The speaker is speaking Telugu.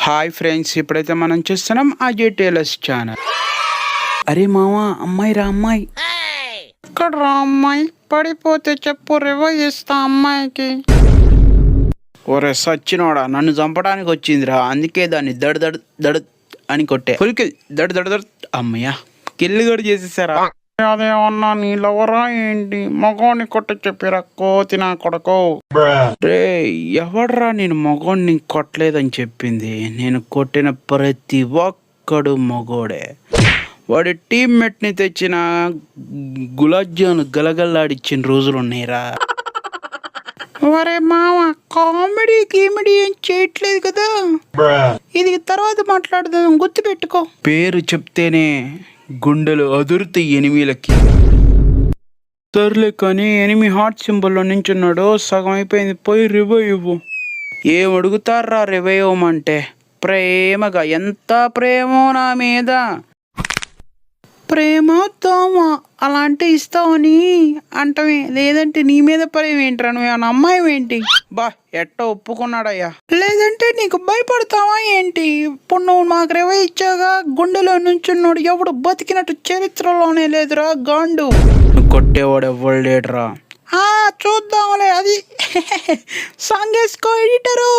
హాయ్ ఫ్రెండ్స్, ఇప్పుడైతే మనం చూస్తున్నాం అజయ్ టేలర్స్ ఛానల్. అరే మావా, అమ్మాయి రా అమ్మాయి. ఇక్కడ రా అమ్మాయి, పడిపోతే చెప్పు, రివైవ్ చేస్తా అమ్మాయికి. ఒరే సచ్చినోడా, నన్ను చంపడానికి వచ్చిందిరా, అందుకే దాన్ని దడ్ దడ్ దడ్ అని కొట్టే. ఫుల్ కిల్, దడ్ దడ్ దడ్. అమ్మయ్యా, కిల్ కూడా చేసేసారా? అదేమన్నా నీ లవరా ఏంటి? మగవాడిని కొట్ట చెప్పిరా కోతి నా కొడుకో. రే, ఎవడ్రా నేను మగవాడిని కొట్టలేదని చెప్పింది? నేను కొట్టిన ప్రతి ఒక్కడు మగోడే. వాడి టీమ్మేట్ ని తెచ్చిన గులాబ్ జామున్ గలగల్లాడిచ్చిన రోజులు ఉన్నాయిరా. ఒరే మామ, కామెడీ గీమెడీ ఏం చేయట్లేదు కదా, ఇది తర్వాత మాట్లాడదాం, గుర్తుపెట్టుకో. పేరు చెప్తేనే గుండెలు అదురుతాయి ఎనిమిలకి. సర్లే కానీ ఎనిమి హార్ట్ సింబల్లో నించున్నాడు, సగం అయిపోయింది, పోయి రివైవ్ ఇవ్వు. ఏం అడుగుతారా రివైవ్ అంటే? ప్రేమగా. ఎంత ప్రేమో నా మీద. ప్రేమ తోమ అలా అంటే ఇస్తావని అంటమే, లేదంటే నీ మీద ప్రేమ ఏంట్రా? నువ్వు ఏమన్నా అమ్మాయి ఏంటి? బా ఎట్ట ఒప్పుకున్నాడయ్యా. లేదంటే నీకు భయపడతావా ఏంటి? ఇప్పుడు నువ్వు మాకు రివైవ్ ఇచ్చాగా, గుండెలో నుంచున్నాడు ఎవడు బతికినట్టు చరిత్రలోనే లేదురా గాండు. కొట్టేవాడు ఎవ్వడు లేడురా. చూద్దాంలే, అది సాంగ్ వేసుకో ఎడిటరు.